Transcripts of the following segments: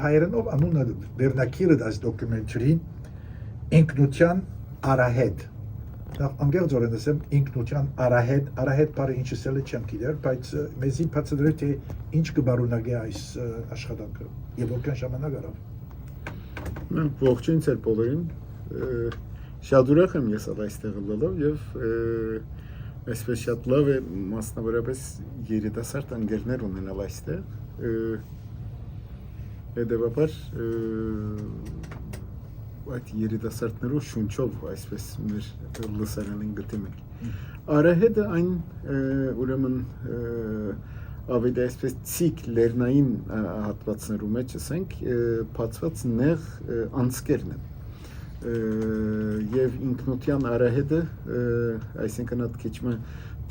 Հայերենով անունը վերնակիրը այս դոկումենտարին ինքնության արահետ։ Նախ անգերձորեն ասեմ ինքնության արահետ բառը ինչ ասել է չեմ գիտեր, բայց մեզի բացատրել թե ինչ կբարունագի այս աշխատանքը եւ որքան ժամանակ արավ։ Ողջույն ձեր բոլորին։ Շատ ուրախ եմ ես այստեղ լինելով եւ այսպես շատ լավ է մասնավորապես երիտասարդ ընկերներ ունենալ այստեղ։ Հետևաբար այդ երիտասարդներու շունչով այսպես մեր լսարանին գտնում ենք։ Արահետը այն ուրեմն ավելի այսպես ցիկ լեռնային հատվածներու մեջ ասենք բացված նեղ անցկերն են եւ ինքնության արահետը այսինքն այդ քիչը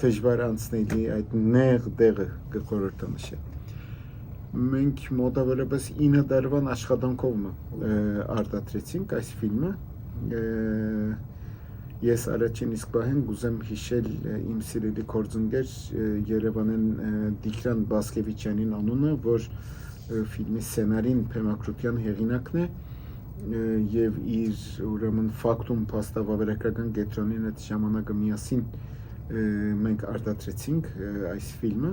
դժվար անցնելի այդ նեղ դեղը կխորհրդանշել։ Մենք մոտավորապես 9 տարվան աշխատանքով արտադրեցինք այս ֆիլմը։ Ես առաջին իսկ բահեն գուզեմ հիշել իմ սիրելի գործընկեր Երևանեն Դիկրան Բասկևիչյանին անունը, որ ֆիլմի սցենարին փեմակրության հեղինակն է եւ իր ուրեմն ֆակտում փաստավավերական կենտրոնին այդ ժամանակը միասին մենք արտադրեցինք այս ֆիլմը։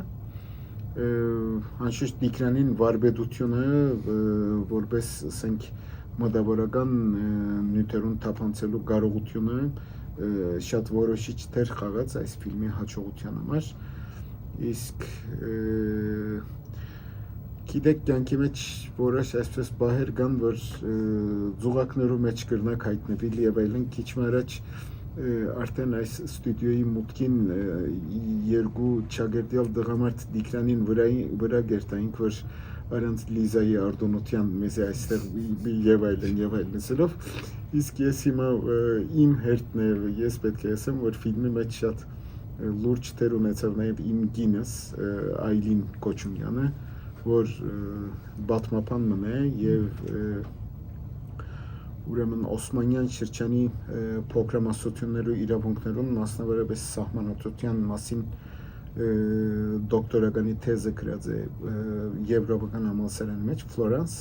Անշուշտ Դիկրանին վարպետությունը որպես ասենք մտավորական նյութերուն թափանցելու կարողությունը շատ որոշիչ դեր խաղաց այս ֆիլմի հաջողության համար, իսկ գիտեք կյանքի մեջ որոշ այսպես բահեր կան, որ ձուղակներու մեջ կրնակ հայտնվել եւ այլն քիչ առաջ արդեն այս ստուդիոյի մուտքին երկու չագերտյալ դղամարդ Դիկրանին վրա գերտայինք, որ առանց Լիզայի Արտոնոթյան մեզ այստեղ եւ այլն ասելով, իսկ ես հիմա իմ հերթն է, ես պետք է ասեմ, որ ֆիլմի մեջ շատ լուրջ դեր ունեցավ նաեւ իմ գինս Այլին Կոչումյանը, որ բաթմապան մնա եւ ուրեմն Օսմանյան շրջանի փոքրամասնություններու իրավունքներուն մասնավորապես սահմանադրության մասին դոկտորականի թեզը գրած է Եվրոպական համալսարանի մեջ Ֆլորանս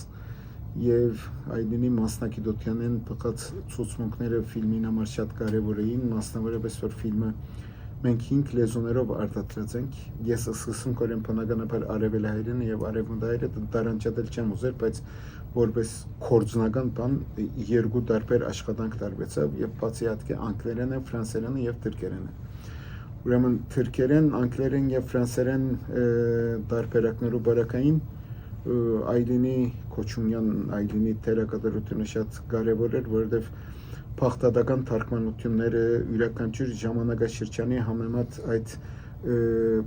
եւ Այլինի մասնակցությանեն փոխած ցուցմունքները ֆիլմին համար շատ կարեւոր էին, մասնավորապես որ ֆիլմը մենք 5 լեզուներով արտադրած ենք։ Ես սկսում կորեմ բնականաբար արևելահայերեն եւ արևմուտքահայերեն տարանջատել չեմ ուզել, բայց որպես կորձնական բան երկու տարբեր աշխատանք տարբեցավ եւ բացի այդ անգլերենը, ֆրանսերենը եւ թուրքերենը։ Ուրեմն թուրքերեն, անգլերեն եւ ֆրանսերեն տարբերակներու բարակային Այլինի Կոչումյան Այլինի թերակատարությունը շատ կարեւոր էր, որովհետեւ փախտadական թարգմանությունները յուրաքանչյուր ժամանակաշրջանի համեմատ այդ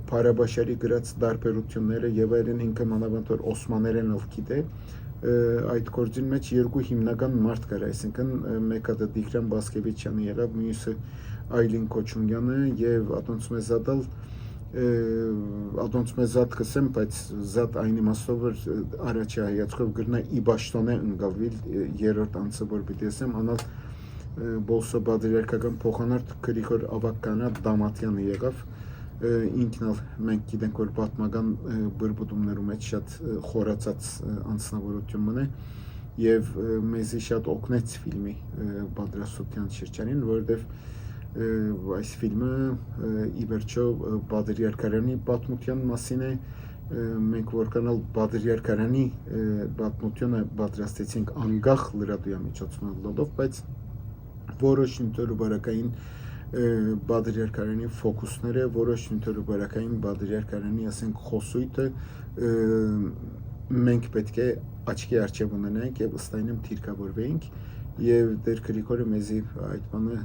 Փարաբաշարի գրած տարբերությունները եւ այլն ինքը մանավանդ որ օսմաներեն ով գիտե այդ գործին մեջ երկու հիմնական մարդ կար, այսինքն մեկը Դիկրան Բասկևիչյանը եղավ, մյուսը Այլին Կոչումյանը եւ Ատոնց մեզ զատ կսեմ, բայց զատ այն իմաստով որ առաջի հայացքով գրնա իբաշտոնե ընկալվել երրորդ անձը որ պիտի ասեմ, անալ Բոլսո բادرիարքական փոխանարդ Գրիգոր Ավակյանա Դամատյանը եղավ, ինքն էլ մենք գիտենք որ պատմական բրբուդումներու մեջ շատ խորացած անձնավորություն մնա եւ մեզի շատ օգնեց ֆիլմի պատրաստության շրջանին, որովհետեւ այս ֆիլմը ի վերջո բادرիարքարանի պատմության մասին է, մենք որքանալ բادرիարքարանի պատմությունը պատրաստեցինք անգախ լրատվամիջոցներով, բայց որոշ նյութերու բարակային բادرիարքարանի ֆոկուսները, որոշ նյութերու բարակային բادرիարքարանի ասենք խոսույթը մենք պետք է աչքի առջև ունենանք եւ ըստ այնմ թիրքավորվեինք եւ դեր Գրիգորը մեզի այդ բանը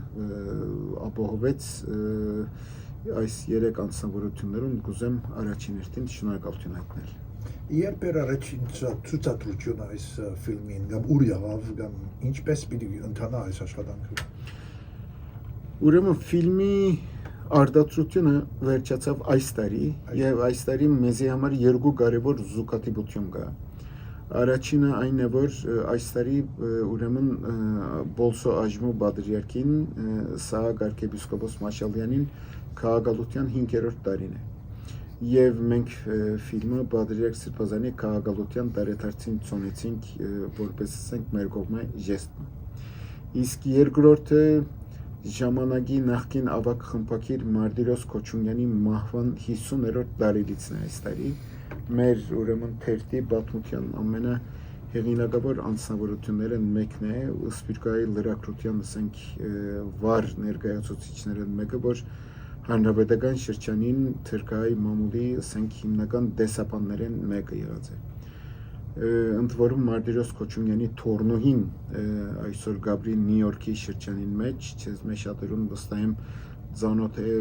ապահովեց այս երեք անձնավորություններուն գուզեմ առաջին հերթին շնորհակալություն հայտնել։ Երբ էր առաջին ցուցադրությունը այս ֆիլմին, կամ ուր եղավ, կամ ինչպես պիտի ընթանա այս աշխատանքը։ Ուրեմն ֆիլմի արտադրությունը վերջացավ այս տարի եւ այս տարի մեզի համար երկու կարեւոր զուգադիպություն կա։ Առաջինը այն է, որ այս տարի ուրեմն Բոլսո Աջմու Բադրիարքին Սահակ arczepiskopos Մաշալյանին քաղաքալության 5-րդ տարին է։ Եվ մենք ֆիլմը Բադրիակ Սրբազանի քաղաքալության տարեթարցին ծոնեցինք որպես ասենք մեր կողմը ժեստը։ Իսկ երկրորդը ժամանակի նախկին ավագ խմբակիր Մարտիրոս Քոչումյանի մահվան 50-րդ տարելիցն է այս տարի։ Մեր ուրեմն թերթի պատմության ամենահեղինակավոր անձնավորություններն մեկն է Սպիրկայի լրագրության ասենք վառ ներկայացուցիչներն մեկը, որ Հանրապետական շրջանին թրքայի մամուլի ասենք հիմնական դեսապաններն մեկը եղած է։ Ընդ որում Մարտիրոս Քոչումյանի թորնուհին այսօր Գաբրի Նյու Յորքի շրջանին մեջ, չես մեզ շատերուն վստահ եմ ծանոթ է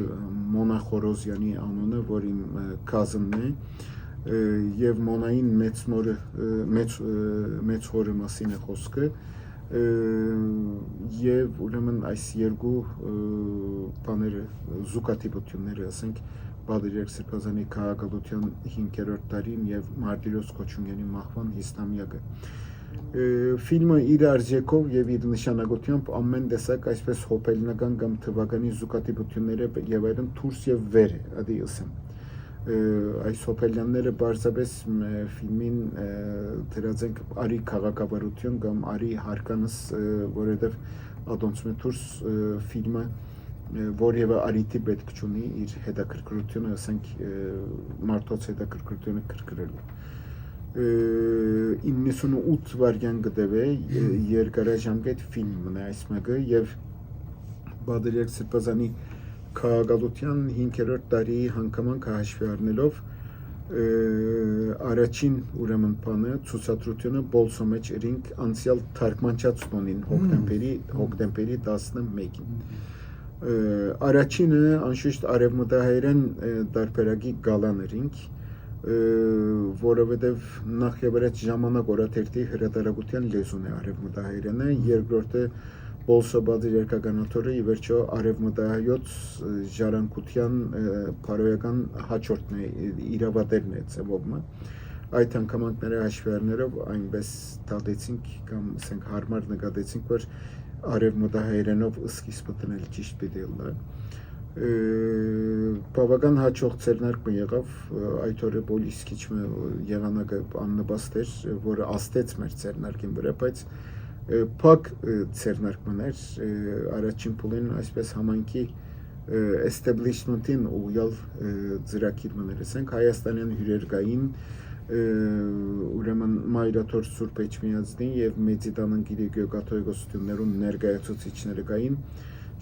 Մոնա Խորոզյանի անունը, որ իմ cousin-ն է, եւ Մոնային մեծ հորը մասին է խոսքը, եւ ուրեմն այս երկու բաները զուգատիպությունները ասենք Բադրիակ Սրբազանի քաղաքալության 5-րդ տարին եւ Մարտիրոս Քոչումյանի մահվան 50-ամյակը։ Ֆիլմը իր արժեքով եւ իր նշանակությամբ ամեն տեսակ այսպես հոբելնական կամ թվականի զուգատիպությունները եւ այլն դուրս եւ վեր է, ադի ասեմ։ Այս հոբելյանները բարձրապես ֆիլմին դրած են արի քաղաքավարություն կամ արի հարկանս, որովհետեւ ադոնցմե դուրս ֆիլմը որևէ արիտի պետք չունի իր հետաքրքրությունը, ասենք մարդոց հետաքրքրությունը կրկրելու։ 98 վարյան գտեվե երկարաժամկետ ֆիլմն է այս մեկը եւ Բադրիակ Սրբազանի քաղաքալության 5-րդ տարի հանգամանք հաշվի առնելով առաջին ուրեմն բանը ցուցադրությունը բոլսո մեջ երինք անցյալ թարգմանչած տոնին հոկտեմբերի 11-ին։ Առաջինը անշուշտ արևմտահայերեն տարբերակի գալան երինք, որովհետև նախ եւ առաջ ժամանակ օրաթերթի հրատարակության լեզուն է արևմտահայերենը, երկրորդը Բոլսո բادرերկականաթորը ի վերջո արևմտահայոց ժառանգության բարոյական հաջորդն է, իրավատերն է ծավալը։ Այդ անգամանքները հաշվի առնելով այնպես դատեցինք կամ ասենք հարմար նկատեցինք, որ արևմտահայերենով սկիզբը դնել ճիշտ պիտի լա։ Բավական հաջող ձեռնարկը եղավ, այդ օրը բոլիս քիչ եղանակը աննպաստ էր, որը աստեց մեր ձեռնարկին վրա, բայց փակ ձեռնարկներ առաջին փուլին այսպես համայնքի establishment-ին ուղղալ ծրագիրներ ասենք հայաստանյան հյուրեր կային ուրեմն Մայրաթոր Սուրբ Էջմիածնի եւ Մեծիտանան Գիրեգիո կաթողիկոսություններում ներկայացուցիչները կային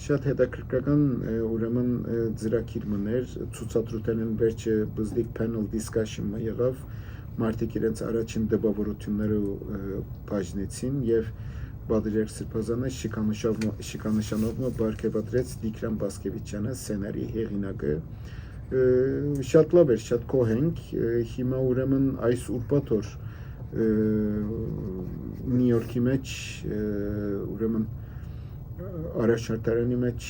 շատ հետաքրքրական ուրեմն ծրագիրներ ցուցադրության վերջը բզդիկ panel discussion-ը եղավ մարդիկ իրենց առաջին դեպավորությունները բաժնեցին եւ Բադրիակ Սրբազանը շիկանշանով բարգեւադրեց Տիգրան Բասկևիչյանը սցենարի հեղինակը շատ լավ էր, շատ կոհենք հիմա ուրեմն այս ուրբաթ Նյու Յորքի մեջ ուրեմն առաջարտարանի մեջ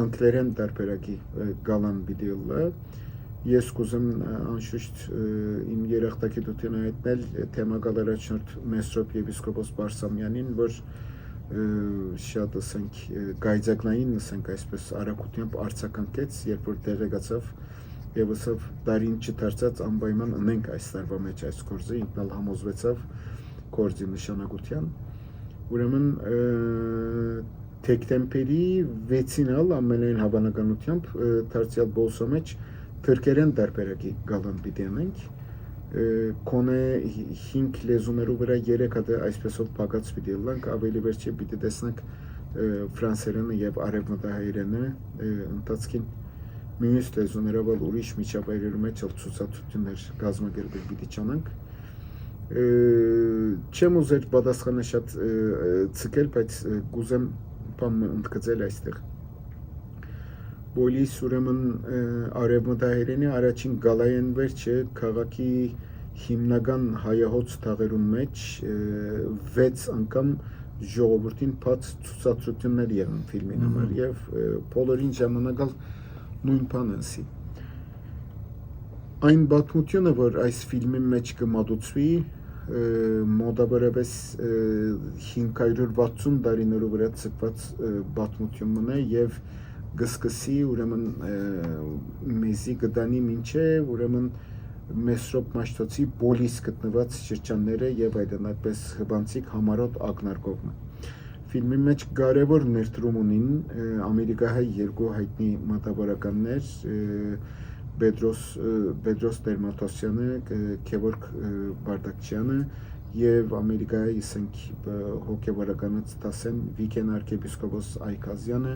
անգլերեն տարբերակի գալան վիդեոը ես կուզեմ անշուշտ իմ երախտագիտությունը հայտնել թեմակալ առաջնորդ Մեսրոպ եպիսկոպոս Բարսամյանին, որ շատ ասենք գայձակնային ասենք այսպես արագությամբ արձագանքեց, երբ որ տեղեկացավ եւ ասավ դարին չդարձած անպայման ունենք այս տարվա մեջ այս գործը, ինքն էլ համոզվեցավ գործի նշանակության։ Ուրեմն դեկտեմբերի 6-ին էլ ամենայն հավանականությամբ դարձյալ բոլսո մեջ թրքերեն տարբերակի գալան պիտի անենք, կոնե 5 լեզուներով վրա 3 հատ այսպեսով պակած պիտի լանք, ավելի վերջի պիտի տեսնանք ֆրանսերենը եւ արևմտահայերենը ընթացքին մյուս լեզուներով ուրիշ միջավայրերում մեջ ցուցադրություններ կազմակերպել պիտի չանանք։ Չեմ ուզեր պատասխանը շատ ցկել, բայց գուզեմ բան ընդգծել այստեղ։ Բոլիս ուրեմն արևմտահայերենի առաջին գալային վերջը քաղաքի հիմնական հայահոց թաղերուն մեջ 6 անգամ ժողովրդին բաց ցուցադրություններ եղան ֆիլմի համար եւ բոլորին ժամանակալ նույն բանը ասի։ Այն պատմությունը, որ այս ֆիլմի մեջ կմատուցվի մոտավորապես 560 տարիներով վրա ցկված պատմությունն է եւ գսկսի ուրեմն մեզի գդանի մինչև ուրեմն Մեսրոպ Մաշտոցի բոլիս գտնված շրջանները եւ այլն այդպես հբանցիկ համարոտ ակնարկողը ֆիլմի մեջ կարևոր ներդրում ունին ամերիկահայ երկու հայտնի մատավորականներ Բեդրոս Տերմատոսյանը, Քևորգ Բարդակչյանը եւ ամերիկայի ասենք հոգեվորականից դասեն Վիկեն arczepiskopos Այքազյանը,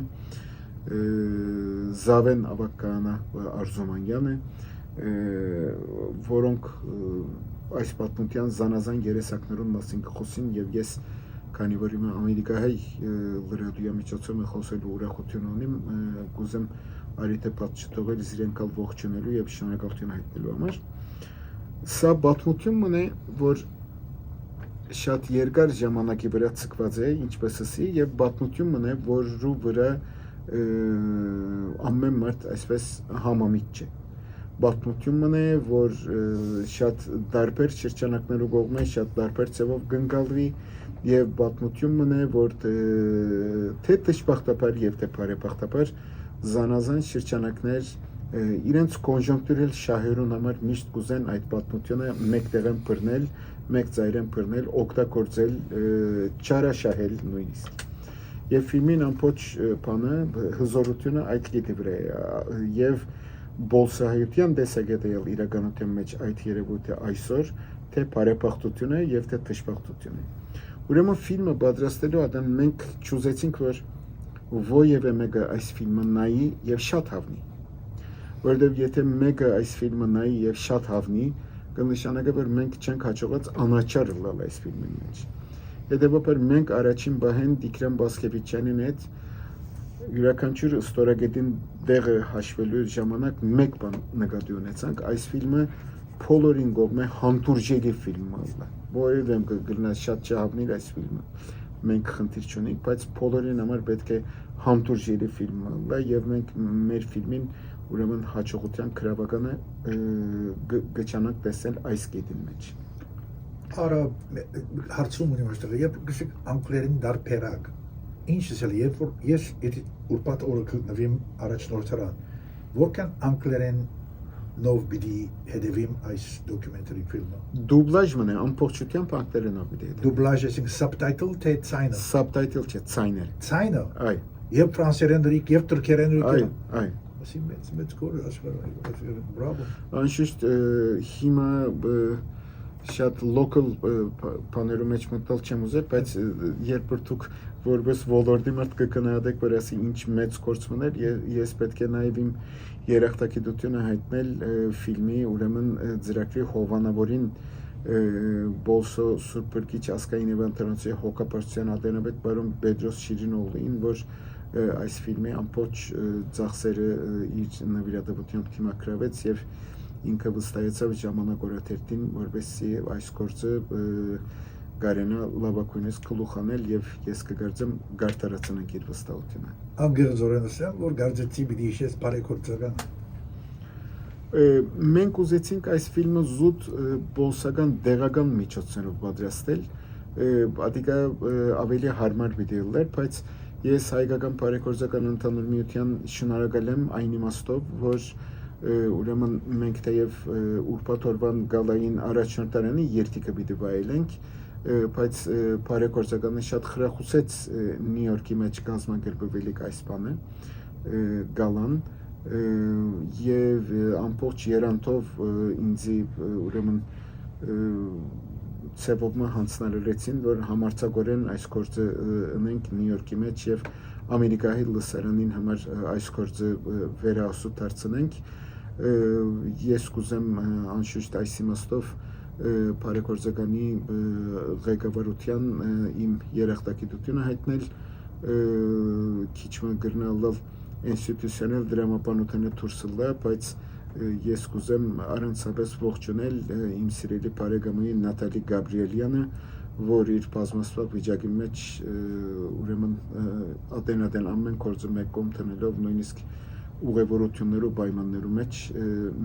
Զավեն Ավակյանը, Արզումանյանը, որոնք այս պատմության զանազան երեսակներուն մասին կխոսին եւ ես քանի որ իմ ամերիկահայ լրատվամիջոցում խոսելու ուրախություն ունեմ, կուզեմ արիթե պատճ չթողել իրենքալ ողջունելու եւ շնորհակալություն հայտնելու համար։ Սա պատմություն մնե, որ շատ երկար ժամանակի վրա ցկված է, ինչպես ասի, եւ պատմություն մնե, որու վրա ամեն մարդ այսպես համամիտ չէ։ Պատմություն մնե, որ շատ տարբեր շրջանակներու կողմէ շատ տարբեր ձևով գնկալվի եւ պատմություն մնե, որ թե դժբախտաբար եւ թե բարեբախտաբար զանազան շրջանակներ իրենց կոնժունկտուրել շահերուն համար միշտ կուզեն այդ պատմությունը մեկտեղեն բռնել, մեկ ծայրեն բռնել, օգտագործել, չարաշահել նույնիսկ։ Եվ ֆիլմին ամբողջ բանը հզորությունը այդ կետի վրա է եւ բոլսահայության տեսակետը իրականության մեջ այդ երևույթը այսօր թե բարեբախտություն է եւ թե դժբախտություն է։ Ուրեմն ֆիլմը պատրաստելու ադան մենք ճուզեցինք որ ովևէ մեկը այս ֆիլմը նայի եւ շատ հավնի։ Որովհետեւ եթե մեկը այս ֆիլմը նայի եւ շատ հավնի, կնշանակի որ մենք չենք հաջողած անաչառ լալ այս ֆիլմի մեջ։ Հետևաբար մենք առաջին բահեն Տիգրան Բասկևիչյանին հետ յուրաքանչյուր ստորագետին դեղը հաշվելու ժամանակ մեկ բան նկատի ունեցանք, այս ֆիլմը բոլորին կողմէ համտուրժելի ֆիլմ է, որովհետեւ կգնա շատ չհավնիր այս ֆիլմը։ Մենք խնդիր չունենք, բայց բոլորին համար պետք է համտուրժելի ֆիլմ է, եւ մենք մեր ֆիլմին ուրեմն հաջողության գրավականը գճանակ տեսնել այս կետին մեջ։ Արա հարցում ունեմ այստեղ, երբ գսիկ անգլերեն դարբերակ, ինչ ասել, երբ որ ես ուրբաթ օրը գտնվեմ առաջնորդարան, որքան անգլերեն նով պիտի հետևեմ այս դոկումենտարի ֆիլմը։ Դուբլաժ մնե, ամբողջությամբ անգլերենով պիտի հետևեմ։ Դուբլաժ այսինքն subtitle թե ցայնը։ Subtitle չէ, ցայներ։ Ցայնը։ Այ։ Եվ ֆրանսերեն դրիկ, եւ թուրքերեն դրիկ։ Այ։ Ասի մեծ կորը ասվար, բրավո։ Անշուշտ հիմա շատ local բաներու մեջ մտնել չեմ ուզել, բայց երբ որ դուք որպես ոլորտի մարդ կգնահատեք, որ ասի ինչ մեծ գործ մներ, ես պետք է նաև իմ երախտագիտությունը հայտնել ֆիլմի ուրեմն ծրագրի հովանավորին Բոլսո Սուրբրգիչ ասկային Եվանտրանոցի հոգապարտության ադենաբեդ բարոն Բեդրոս Շիրինօղլին, որ այս ֆիլմի ամբողջ ծախսերը իր նվիրատվությամբ թիմակրավեց եւ ինքը վստահեցավ ժամանակ օրաթերթին, որովհետեւ այս գործը կարենա լավակույնս գլուխանել եւ ես կգործեմ գարտարացնենք իր վստահությունը։ Անգերձորեն ասեմ, որ գարձեցի պիտի իշես բարեգործական։ Մենք ուզեցինք այս ֆիլմը զուտ բոլսական դեղական միջոցներով պատրաստել, ադիկա ավելի հարմար պիտի լիներ, բայց ես հայկական բարեգործական ընդհանուր միության շնորհակալ եմ այն իմաստով, որ ուրեմն մենք թեև ուրբաթ օրվան գալային առաջնորդարանի երթիքը պիտի վայելենք, բայց բարեգործականը շատ խրախուսեց Նյու Յորքի մեջ կազմակերպվելիք այս բանը գալան եւ ամբողջ երանտով ինձի ուրեմն ցեվոմը հանձնարարեցին, որ համարձակորեն այս գործը ունենք Նյու Յորքի մեջ եւ Ամերիկայի լսարանին համար այս գործը վերահասու դարձնենք։ Ես կուզեմ անշուշտ այս իմաստով բարեգործականի ղեկավարության իմ երախտագիտությունը հայտնել, քիչ գրնալով ինստիտուցիոնալ դրամապանությունը դուրսլա, բայց ես կուզեմ առանցապես ողջունել իմ սիրելի բարեկամի Նատալի Գաբրիելյանը, որ իր բազմաստված վիճակի մեջ ուրեմն ատեն ամեն գործը մեկ կողմ տնելով նույնիսկ ուղևորություններու պայմաններու մեջ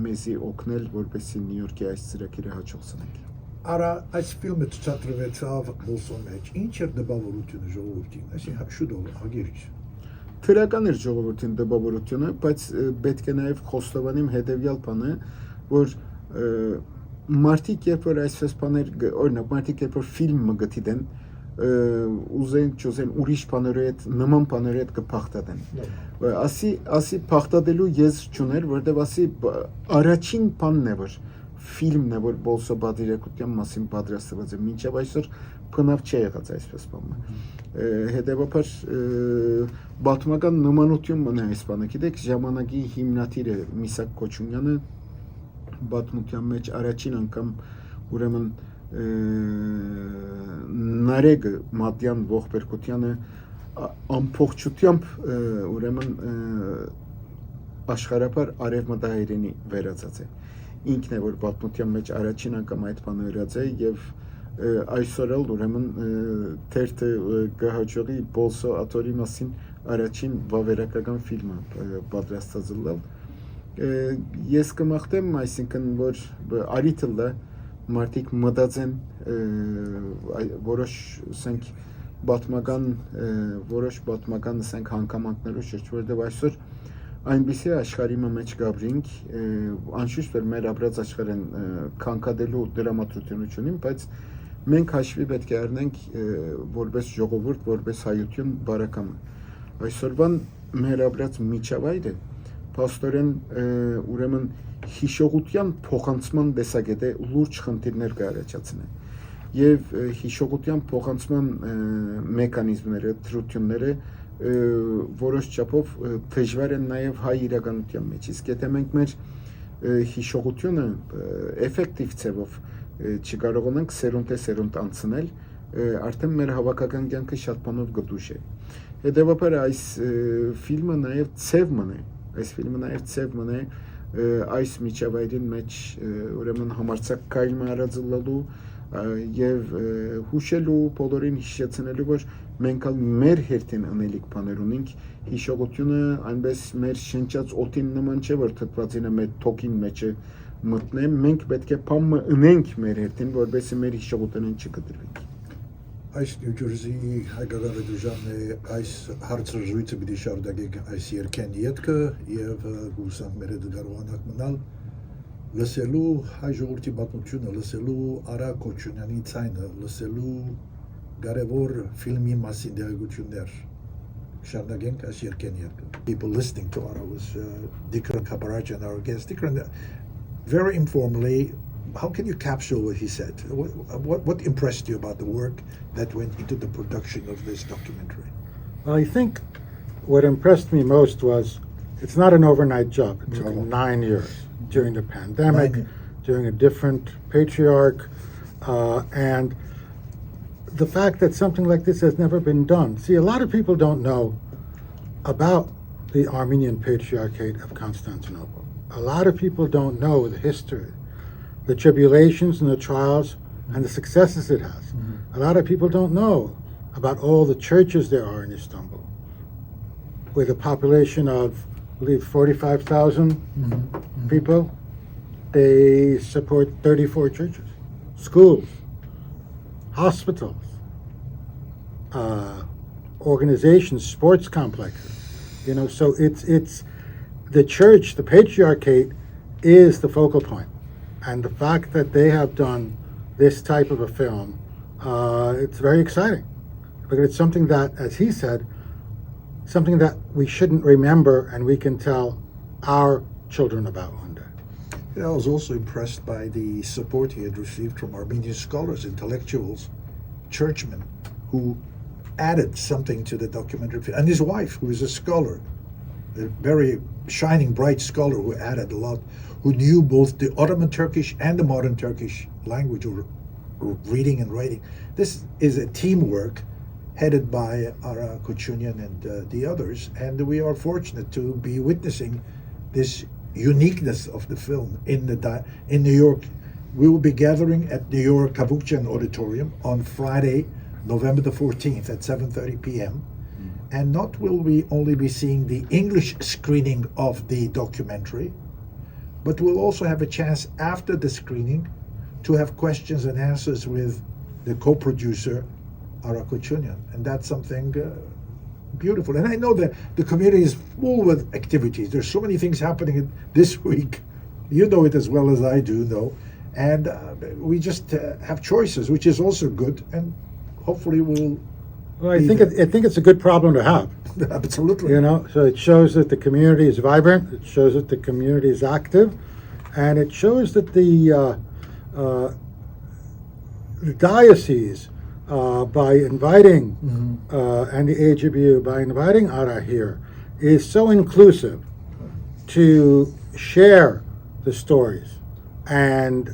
մեզի օգնել, որպեսզի Նյու Յորքի այս ծրագիրը հաջողացնենք։ Արա այս ֆիլմը ցուցադրվեցավ Բոլսո մեջ։ Ինչ էր դպավորությունը ժողովրդին, այսինքն շուտով հագերից։ Թրական էր ժողովրդին դպավորությունը, բայց պետք է նաև խոստովանեմ հետևյալ բանը, որ մարդիկ երբ որ այսպես բաներ, օրինակ մարդիկ երբ որ ֆիլմ գտիդեն, ուզեն չուզեն ուրիշ բաների հետ նման բաների հետ կփախտատեն։ Ասի փախտատելու ես չուներ, որտեվ ասի առաջին բանն է որ ֆիլմն է որ բոլսո բادرեկության մասին պատրաստված է, մինչև այսօր բնավ չի եղած այսպես բանը։ Հետևաբար պատմական նմանություն մնա այս բանը, գիտեք, ժամանակի հիմնադիրը Միսակ Քոչունյանը պատմության մեջ առաջին անգամ ուրեմն Նարեգ Մատյան ողբերգությանը ամբողջությամբ ուրեմն աշխարհապար արևմտահայերենի վերածած է։ Ինքն է որ պատմության մեջ առաջին անգամ այդ բանը հրած է եւ այսօր էլ ուրեմն թերթը գահաճողի Բոլսո աթորի մասին առաջին վավերակական ֆիլմը պատրաստած լավ։ Ես կմաղթեմ, այսինքն որ արիթլը մարդիկ մտածեն որոշ ասենք պատմական ասենք հանգամանքներով շուրջ, որտեղ այսօր այնպիսի աշխարհի մեջ գաբրինք, անշուշտ որ մեր ապրած աշխարհեն քանքադելու դրամատրություն ունին, բայց մենք հաշվի պետք է առնենք որպես ժողովուրդ, որպես հայություն բարեկամ։ Այսօրվան մեր ապրած միջավայրը փաստորեն ուրեմն հիշողության փոխանցման տեսակետ է լուրջ խնդիրներ կառաջացնի եւ հիշողության փոխանցման մեխանիզմները, դրությունները որոշ չափով դժվար են նաեւ հայ իրականության մեջ։ Իսկ եթե մենք մեր հիշողությունը էֆեկտիվ ցևով չկարողանանք սերունդ անցնել, արդեն մեր հավաքական կյանքը շատ բանով գտուշ է։ Հետևաբար այս ֆիլմը նաեւ ցև մնե այս միջավայրին մեջ ուրեմն համարցակ կայլը արածլալու եւ հուշելու բոլորին հիշեցնելու որ մենք ալ մեր հերթին անելիք բաներ ունենք հիշողությունը այնպես մեր շնչած օդին նման չէ որ թթվածինը մեր թոքին մեջ մտնե մենք պետք է փամը ունենք մեր հերթին որովհետեւ մեր հիշողությունն չկտրվի Այս Նյու Ջերսիի հայկական ռադիոժամն է այս հարցազրույցը պիտի շարունակենք այս երկեն ետքը եւ գուսանք մեր հետ կարողանանք մնալ լսելու հայ ժողովրդի պատմությունը, լսելու Արա Քոչունյանի ցայնը, լսելու կարևոր ֆիլմի մասին դերակցություններ շարունակենք այս երկեն ետքը People listening to Ara was Dikran Kaparacyan, our guest. Dikran, very informally, how can you capsule what he said? What impressed you about the work that went into the production of this documentary? Well, I think what impressed me most was it's not an overnight job. It took No. 9 years during the pandemic, 9 years. during a different patriarch, and the fact that something like this has never been done. See, a lot of people don't know about the Armenian Patriarchate of Constantinople. A lot of people don't know the history, the tribulations and the trials and the successes it has. A lot of people don't know about all the churches there are in Istanbul. With a population of, I believe, 45,000 people, they support 34 churches, schools, hospitals, organizations, sports complexes. You know, so it's the church, the patriarchate is the focal point. And the fact that they have done this type of a film, it's very exciting. Because it's something that, as he said, something that we shouldn't remember and we can tell our children about one day. I was also impressed by the support he had received from Armenian scholars, intellectuals, churchmen, who added something to the documentary. And his wife, who is a scholar, a very shining, bright scholar who added a lot, who knew both the Ottoman Turkish and the modern Turkish language, or reading and writing. This is a teamwork headed by Ara Kouchunian and the others, and we are fortunate to be witnessing this uniqueness of the film in New York. We will be gathering at New York Kabukjian Auditorium on Friday, November the 14th at 7:30 p.m. And not will we only be seeing the English screening of the documentary, but we'll also have a chance after the screening to have questions and answers with the co-producer, Ara Kouchunian. And that's something Beautiful. And I know that the community is full with activities. There's so many things happening this week. You know it as well as I do, though. And we just have choices, which is also good. And hopefully we'll... Well, I think it's a good problem to have. Absolutely. You know, so it shows that the community is vibrant. It shows that the community is active, and it shows that the diocese, by inviting and the AGBU, by inviting Ara here, is so inclusive to share the stories and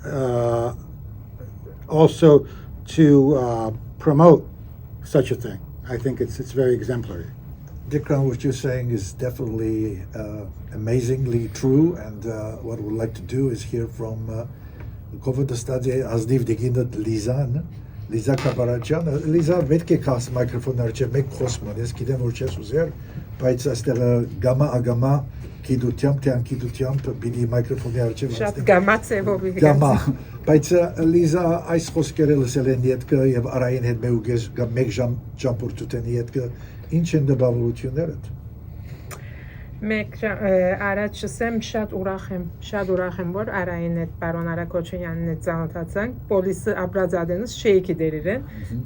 also to promote such a thing. I think it's very exemplary. Dikran, what you're saying is definitely amazingly true, and what we'd like to do is hear from Kovat Stadie Azdiv Diginat Lizan, Liza Kabarajyan. Liza, vetke kas mikrofon arche mek khosman, es kidem orches uzer, բայց այստեղ գամա կիդությամբ թե անկիդությամբ բիդի մայկրոֆոնի արչև Շատ գամա ծևով գամա բայց Լիզա այս խոսքերը լսել են յետքը եւ Արային հետ մեուգես մեկ ժամ ճամփորդuten յետքը ինչ են դպավորություններդ Մեկ առաջ ասեմ շատ ուրախ եմ որ Արային հետ պարոն Արա Քոչանյանին հետ ծանոթացանք պոլիսը աբրազադենս շեյքի դերերեն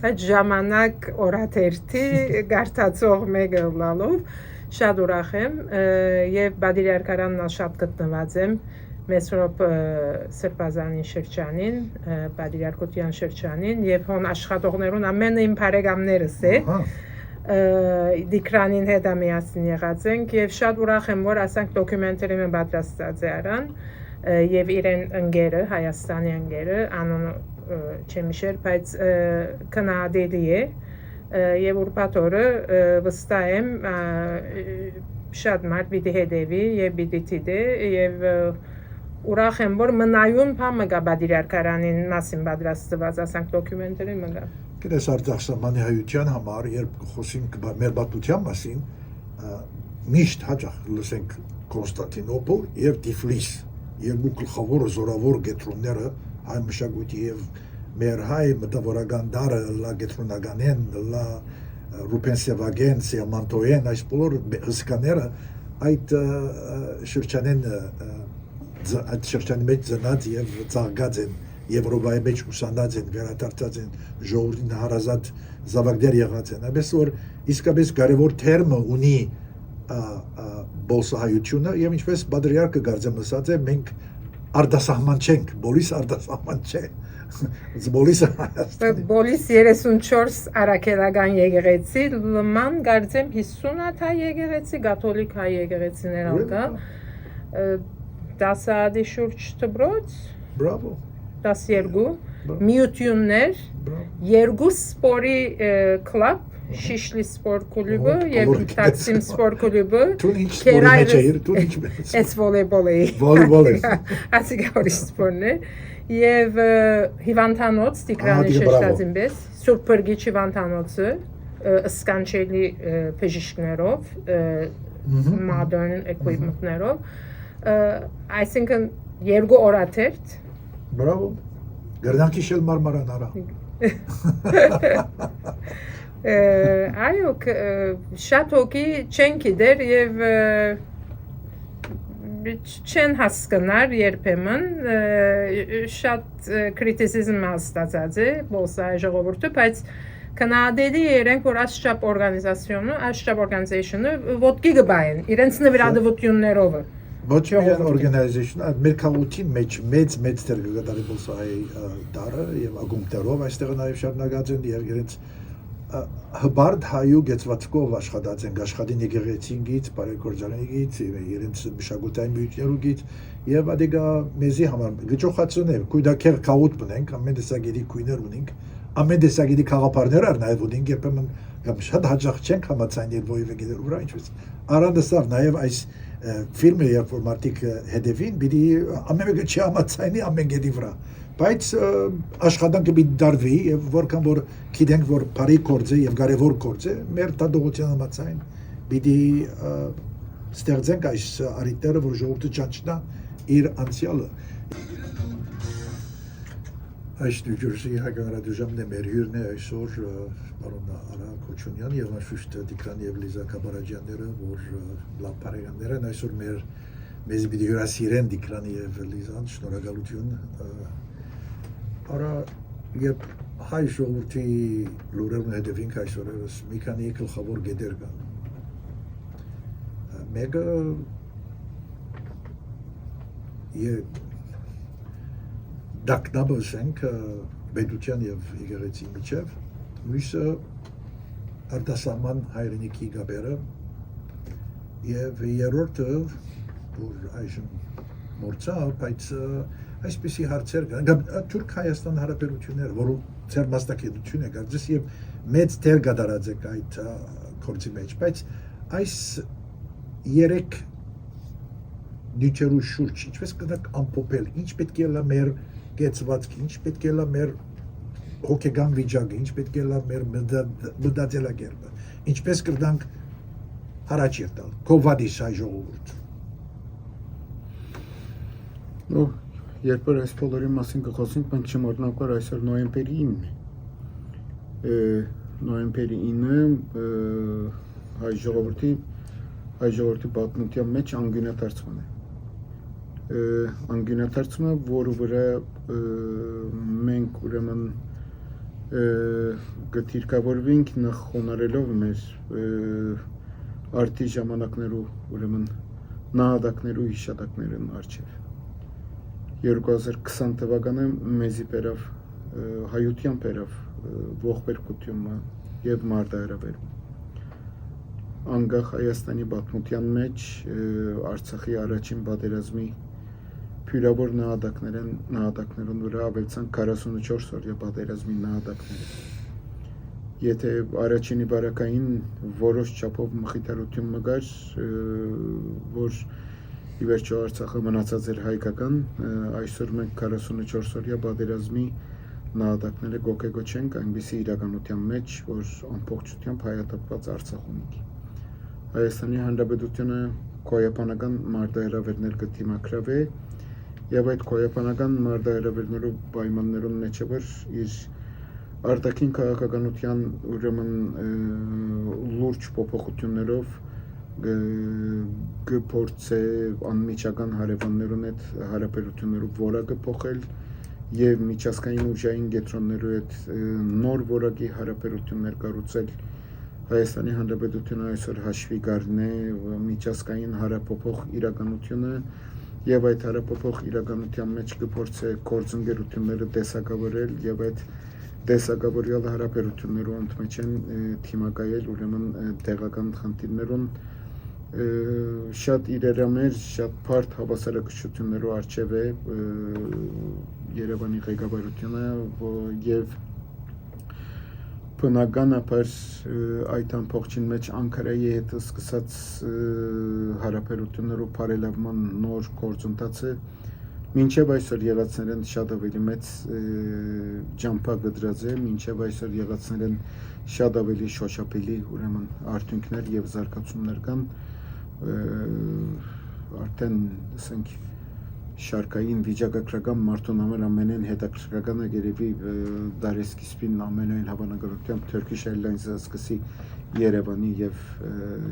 այդ ժամանակ օրաթերթի գարտացող մեկը լալով շատ ուրախ եմ եւ Բադիրյարքարանն շատ գտնված եմ Մեսրոպ Սրբազանի շրջանին Բադիրյարքոթյան շրջանին եւ հոն աշխատողներուն ամենը իմ բարեկամներս է Դիկրանին հետ ամիացին եղած ենք եւ շատ ուրախ եմ որ ասանք դոկումենտարի մը պատրաստած է արան եւ իրեն ընկերը Հայաստանի ընկերը անոնը չեմ հիշեր բայց քննադատի է եւ ուրբաթորը վստահ եմ շատ մարդ պիտի հետևի եւ պիտի դիտի եւ ուրախ եմ որ մնայուն փամը գա Բադիրյարքարանին մասին պատրաստված ասանք դոկումենտարի մը գա Կրես Արցախի հայության համար, երբ խոսենք մեր բացության մասին, միշտ հաճախ լսենք Կոնստանտինոպոլ եւ Տիֆլիս, երկու գլխավոր զորավոր գետրոնները հայ մշակույթի եւ մեր հայ մտավորական դարը լա գետրոնականեն, լա Ռուպենսեվագեն, Սիամանտոեն, այս բոլոր հսկաները այդ շրջանի մեջ ծնած եւ ծաղկած են Եվրոպայի մեջ ուսանած են, վերադարձած են, ժողովրդին հարազատ զավակներ եղած են։ Այնպես որ իսկապես կարևոր թերմը ունի բոլսահայությունը եւ ինչպես Բադրիարքը գարձեմ ասած է, մենք արտասահման չենք, բոլիս արտասահման չէ։ Բոլիսը Բոլիս 34 արաքելական եկեղեցի, լման գարձեմ 50 հատ եկեղեցի, կաթոլիկ հայ եկեղեցիներ ալկա, 10 հատի շուրջ դպրոց։ Բրավո 12 միություններ, երկու սպորի կլաբ, Շիշլի սպորտ կլուբը եւ Տաքսիմ սպորտ կլուբը, Էս վոլեյբոլ է։ Վոլեյբոլ է։ Ասիկավորի սպորտն է եւ հիվանդանոց Տիգրանի շեշտածին պես, Սուրբ Պրգիչ հիվանդանոցը սկանչելի բժիշկներով, modern equipment-ներով, այսինքն երկու օրաթերթ Bravo. Գերդանքի շել մարմարան արա։ Այո, շատ հոգի չեն գիտեր եւ չեն հասկանար երբեմն շատ քրիտիզիզմ հաստատած է բոլսայ ժողովուրդը, բայց Քննադատի երենք որ աշխապ օրգանիզացիոնը ոտքի գբային իրենց նվիրատվություններով Ոչ միայն օրգանիզացիան, մեր քաղաքին մեջ մեծ դեր կգտնի բոլսայի դարը եւ ակումբներով այստեղ նաեւ շարունակած են եւ իրենց հբարդ հայու գեցվածքով աշխատած են աշխատին եկեղեցինից, բարեգործանիից, իրենց մշակութային միություններից եւ ադեգա մեզի համար գճոխացուն է, կույդակեր կաուտ բնենք, ամեն տեսակետի քույներ ունենք, ամեն տեսակետի խաղապարներ ար նաեւ ունենք, երբեմն կամ շատ հաջող չենք համացանել ոյվը գիտեր ուրա ինչպես առանդասավ նաեւ այս ֆիլմը երբ որ մարդիկ հետևին պիտի ամեն մեկը չի համացայնի ամեն գետի վրա բայց աշխատանքը պիտի դարվի եւ որքան որ գիտենք որ բարի գործ է եւ կարեւոր գործ է մեր տադողության համացայն պիտի ստեղծենք այս արիտերը որ ժողովուրդը ճանչնա իր անցյալը Այս դյուժի հագարադուժամն է մեր հյուրն է այսօր պարոն Արա Քոչունյան եւ անշուշտ Տիգրան եւ Լիզա Կաբարաջյանները, որ լավ բարեկամներ են այսօր մեզ պիտի հյուրասիրեն Տիգրան եւ Լիզան, շնորհակալություն։ Արա եւ հայ ժողովրդի լուրերն հետևինք այսօր մի քանի գլխավոր գեդեր կան։ Մեկը դակնաբս ենք պետության եւ եկեղեցի միջև, մյուսը արտասահման հայրենիքի գաբերը եւ երրորդը, որ այժմ մորցա, բայց այսպիսի հարցեր կան, Թուրք-Հայաստան հարաբերությունները, որոնք ձեր մասնակցություն է կարծես եւ մեծ դեր կատարած եք այդ գործի մեջ, բայց այս երեք նյութերու շուրջ, ինչպես կդակ ամփոփել, ինչ պետք է լա մեր գեցվածքի, ինչ պետք է լա մեր հոգեգան վիճակը, ինչ պետք է լա մեր մտածելակերպը, ինչպես կդանք առաջ եկալ, կովադիս հայ ժողովուրդ։ Երբ որ այս բոլորի մասին կխոսենք, մենք չմոռանանք, որ այսօր նոյեմբերի 9-ն է։ Նոյեմբերի 9-ը հայ ժողովրդի պատմության մեջ անգյունադարձման է։ Անգյունադարձումը, որը վրա մենք ուրեմն կդիրքավորվենք նախ խոնարելով մեր արդի ժամանակներու ուրեմն նահատակներու հիշատակներն առջև։ 2020 թվականը մեզի բերավ հայության բերավ ողբերգությունը եւ մարտահրավերում։ Անկախ Հայաստանի պատմության մեջ Արցախի առաջին պատերազմի փյուրավոր նահատակներուն վրա ավելցան 44 օրյա պատերազմի նահատակները։ Եթե առաջինի բարակային որոշ չափով մխիթարություն մգար, որ ի վերջո Արցախը մնացած էր հայկական, այսօր մենք 44 օրյա պատերազմի նահատակները գոկեգոչենք այնպիսի իրականության մեջ, որ ամբողջությամբ հայատապված Արցախ ունի։ Հայաստանի Հանրապետությունը քոյապանական մարտահրավերներ կդիմակրավե եւ այդ քոյապանական մարտահրավերներու պայմաններուն մեջ որ իր արտաքին քաղաքականության ուրեմն լուրջ փոփոխություններով կփորձե անմիջական հարևաններուն հետ հարաբերություններով որակը փոխել եւ միջազգային ուժային կենտրոններու հետ նոր որակի հարաբերություններ կառուցել Հայաստանի Հանրապետությունը այսօր հաշվի գարն է միջազգային հարաբերող իրականությունը եւ այդ հարաբերող իրականության մեջ կփորձե գործընկերությունները տեսակավորել եւ այդ տեսակավորյալ հարաբերություններու ընդմեջ են թիմակայել ուրեմն տեղական խնդիրներուն շատ իրերամեր, շատ բարդ հավասարակշռություններով արժև է Երևանի ղեկավարությունը եւ բնականաբար այդ ամբողջին մեջ Անկարայի հետ սկսած հարաբերություններով բարելավման նոր գործընթացը մինչև այսօր եղածներն շատ ավելի մեծ ջամփա գդրած է, մինչև այսօր եղածներն շատ ավելի շոշափելի ուրեմն արդյունքներ եւ զարգացումներ կան արդեն ասենք շարքային վիճակագրական մարդուն համար ամենայն հետաքրքրականը երևի դարեսկիզբին ամենայն հավանականությամբ Turkish Airlines-ը սկսի Երևանի եւ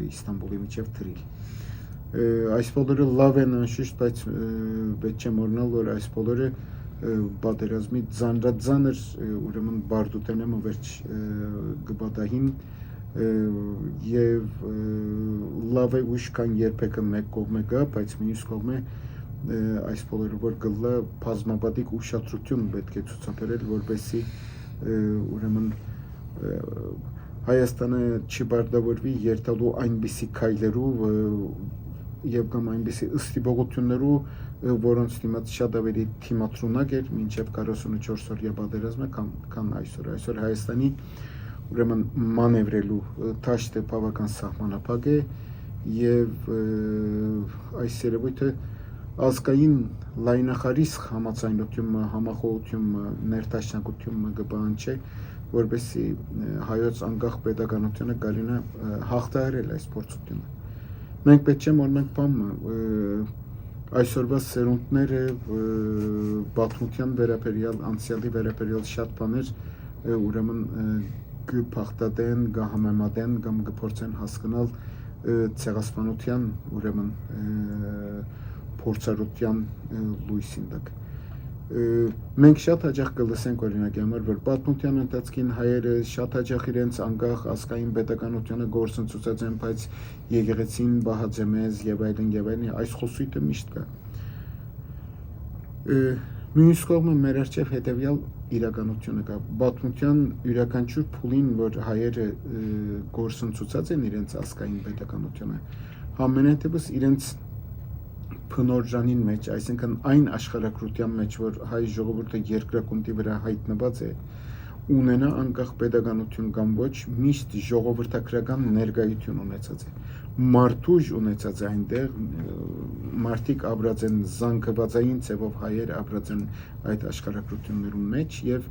Իստանբուլի միջև թռիլ։ Այս բոլորը լավ են անշուշտ, բայց պետք չէ մոռանալ, որ այս բոլորը պատերազմի ծանրածանր ուրեմն բարդութենը վերջ գբադահին եւ լավ է ուշ կան երբեկը մեկ կողմը գա, բայց մյուս կողմը այս բոլորը որ գլա բազմապատիկ ուշադրություն պետք է ցուցաբերել, որպեսզի ուրեմն Հայաստանը չբարդավորվի երթալու այնպիսի քայլերով եւ կամ այնպիսի ըստիբողություններով, որոնց դիմաց շատ ավելի թիմատրունակ էր մինչեւ 44 օրյա պատերազմը քան այսօր։ Այսօր Հայաստանի ուրեմն մանևրելու թաշտը բավական սահմանափակ է եւ այս երևույթը ազգային լայնախարիսխ համաձայնությունը, համախոհությունը, ներդաշնակությունը կպահանջի, որպեսզի հայոց անկախ պետականությունը գալինա հաղթահարել այս փորձությունը։ Մենք պետք չէ մոռանանք բանը, Այսօրվա սերունդները պատմության վերաբերյալ, անցյալի վերաբերյալ շատ բաներ ուրեմն կփախտadեն, կհամեմատեն կամ կփորձեն հասկանալ ցեղասպանության ուրեմն փորձառության լույսին տակ։ Մենք շատ հաճախ կլսենք օրինակի համար, որ պատմության ընթացքին հայերը շատ հաճախ իրենց անկախ ազգային պետականությունը գործընծուցած են, բայց եկեղեցին բահաձե մեզ եւ այլն, այս խոսույթը միշտ կա։ Մյուս կողմը մեր առջև հետեւյալ իրականությունը կա։ Պատմության յուրաքանչյուր փուլին, որ հայերը գործընծուցած են իրենց ազգային պետականությունը, ամենատեպս իրենց փնորժանին մեջ, այսինքն այն աշխարհակրթության մեջ, որ հայ ժողովուրդը երկրակունտի վրա հայտնված է, ունենա անկախ պետականություն կամ ոչ, միշտ ժողովրդական ներկայություն ունեցած է։ Մարդուժ ունեցած է այնտեղ, մարդիկ ապրած են զանգվածային ձևով հայեր ապրած են այդ աշխարհակրթություններում մեջ եւ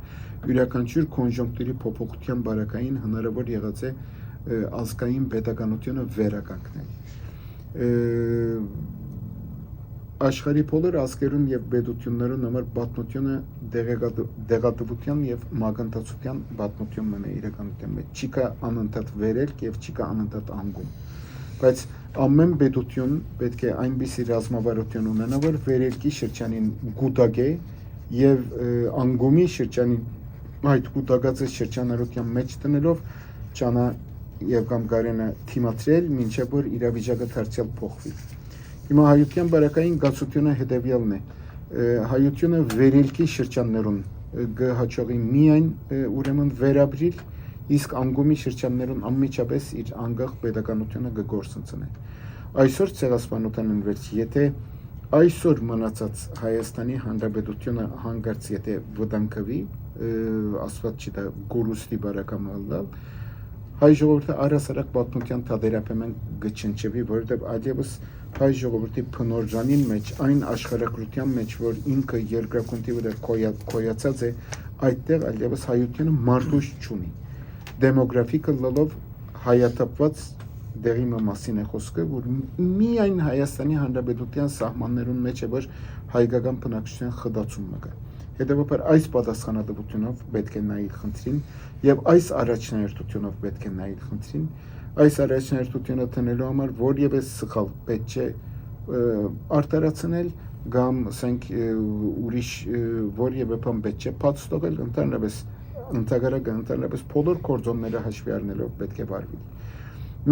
յուրաքանչյուր կոնյունկտուրի փոփոխության բարակային հնարավոր եղած է ազգային պետականությունը վերականգնել։ Աշխարհի բոլոր ազգերում եւ պետություններում համար պատմությունը դեղատվության եւ մագանտացության պատմությունն է իրականության մեջ։ Չի կա անընդհատ վերելք եւ չի կա անընդհատ անգում։ Բայց ամեն պետություն պետք է այնպիսի ռազմավարություն ունենա, որ վերելքի շրջանին գուտագե եւ անգումի շրջանին այդ գուտագածը շրջանառության մեջ տնելով ճանա եւ կամ կարենա թիմացրել, մինչեւ որ իրավիճակը դարձյալ փոխվի։ Հիմա հայության բարակային գացությունը հետևյալն է։ Հայությունը վերելքի շրջաններուն կհաջողի միայն ուրեմն վերաբրիլ, իսկ անգումի շրջաններուն անմիջապես իր անկախ պետականությունը կգործընծնի։ Այսօր ցեղասպանության ընթերց, եթե այսօր մնացած Հայաստանի Հանրապետությունը հանգարց եթե վտանգվի, ասված չի դա գորուստի բարակամալալ, հայ ժողովուրդը առասարակ պատմության թադերապեմեն գչնչվի, որովհետև այլևս հայ ժողովրդի փնորժանին մեջ, այն աշխարհակրթության մեջ, որ ինքը երկրակունտի վրա կոյացած է, այդտեղ այլևս հայությունը մարդուժ չունի։ Դեմոգրաֆիկը լալով հայաթափված դեղի մասին է խոսքը, որ միայն Հայաստանի Հանրապետության սահմաններուն մեջ է, որ հայկական բնակչության խդացումը կա։ Հետևաբար այս պատասխանատվությունով պետք է նայել խնդրին եւ այս առաջնահերթությունով պետք է նայել խնդրին։ Այս առաջնահերթությունը տնելու համար որևէ սխալ պետք չէ արտարացնել կամ ասենք ուրիշ որևէ բան պետք չէ բաց թողել, ընդհանրապես բոլոր կորձոնները հաշվի առնելով պետք է վարվի։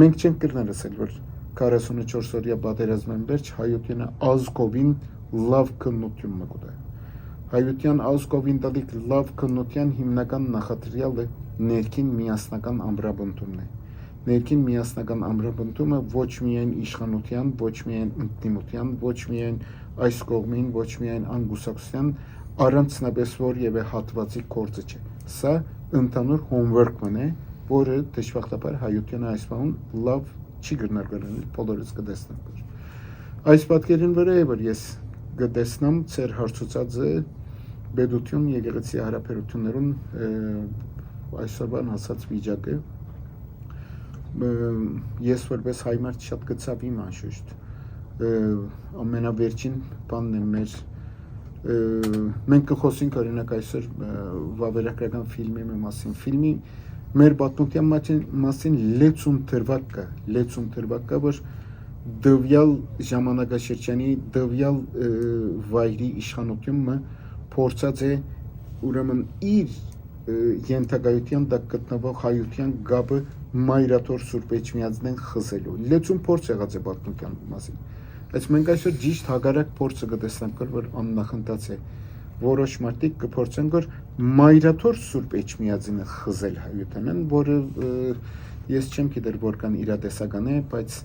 Մենք չենք կրնալ ասել, որ 44 օրյա պատերազմեն վերջ հայությունը ազգովին լավ քննություն մգուտ է։ Հայության ազգովին տալիք լավ քննության հիմնական նախադրյալը ներքին միասնական ամրապնդումն է։ Ներքին միասնական ամրապնդումը ոչ միայն իշխանության, ոչ միայն ընդդիմության, ոչ միայն այս կողմին, ոչ միայն անգուսակցության առանցնապես որևէ հատվածի գործը չէ։ Սա ընդհանուր homework-ն է, որը դժբախտաբար հայությունը այս բանում լավ չի գտնվել, բոլորս կտեսնենք։ Այս պատկերին վրա է, որ ես կտեսնամ ծեր հարցուցածը պետություն եկեղեցի հարաբերություններուն այսօրվան հասած վիճակը ես որպես հայ մարդ շատ կցավ իմ անշուշտ ամենավերջին բանն է մեր մենք կխոսենք օրինակ այսօր վավերագրական ֆիլմի մասին ֆիլմի մեր պատմության մասին լեցուն թրվակ կա որ դվյալ ժամանակաշրջանի դվյալ վայրի իշխանությունը փորձած է ուրեմն իր ենթակայության տակ գտնվող հայության գաբը մայրաթոր Սուրբ Էջմիածնեն խզելու։ Լեցուն փորձ եղած է պատմության մասին։ Բայց մենք այսօր ճիշտ հակառակ փորձը կտեսնենք, որ աննախընթաց է։ Որոշ մարդիկ կփորձեն, որ մայրաթոր Սուրբ Էջմիածնը խզել հայությանն, որը ես չեմ գիտեր որքան իրատեսական է, բայց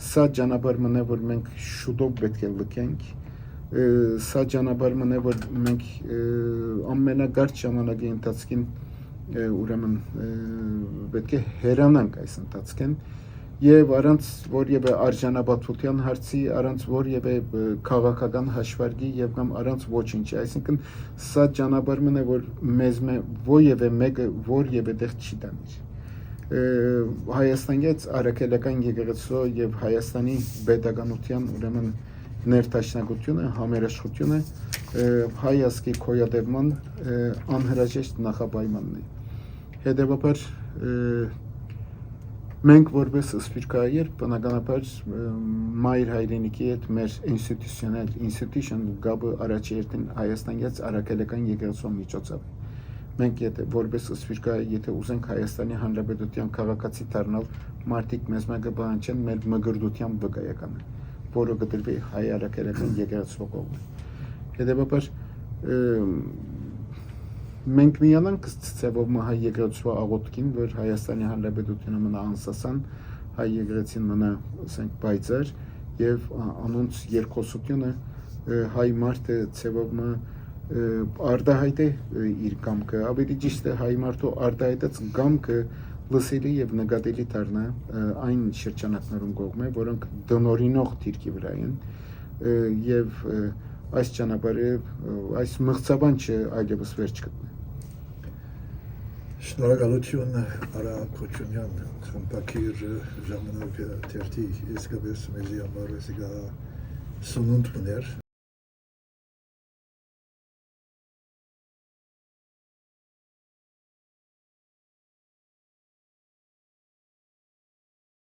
սա ճանապարհն է, որ մենք շուտով պետք է լքենք։ Սա ճանապարհն է, որ մենք ամենագարճ ժամանակի ընթացքին ուրեմն պետք է հերանանք այս ընթացքին եւ առանց որևէ արժանապատվության հարցի, առանց որևէ քաղաքական հաշվարկի եւ կամ առանց ոչինչի, այսինքն սա ճանապարհն է, որ մեզ որևէ մեկը որևէ տեղ չի տանի։ Հայաստանից Արաքելական եկեղեցու եւ Հայաստանի պետականության ուրեմն ներդաշնակությունը, համերաշխությունը հայ ազգի կոյադևման անհրաժեշտ նախապայմանն է։ Հետևաբար մենք որպես սփյուռքահայեր բնականաբար մայր հայրենիքի հետ մեր institution գաբը առաջերտին Հայաստանից արաքելական եկեղեցու միջոցով։ Մենք եթե որպես սփյուռքահայ եթե ուզենք Հայաստանի Հանրապետության քաղաքացի դառնալ, մարդիկ մեզ մեկը բանջեն մեր մգրդության վկայականը, որը գտնվի հայ արաքելական եկեղեցու կողմը։ Հետևաբար մենք միանանք ցավով հայ եկեղեցու աղոթքին, որ Հայաստանի Հանրապետությունը մնա անսասան, հայ եկեղեցին մնա, ասենք, պայծառ եւ անոնց երկխոսությունը հայ մարդը ցավով արտահայտե իր կամքը, ավելի ճիշտ է հայ մարդու արտահայտած կամքը լսելի եւ նկատելի դառնա այն շրջանակներում կողմը, որոնք դնորինող դիրքի վրա են եւ այս ճանապարհը այս մղձավանջը այլևս վերջ կտնի։ Շնորհակալություն Արա Քոչունյան, խմբակիր ժամանակ թերթի իսկապես մեզի համար սնունդ մներ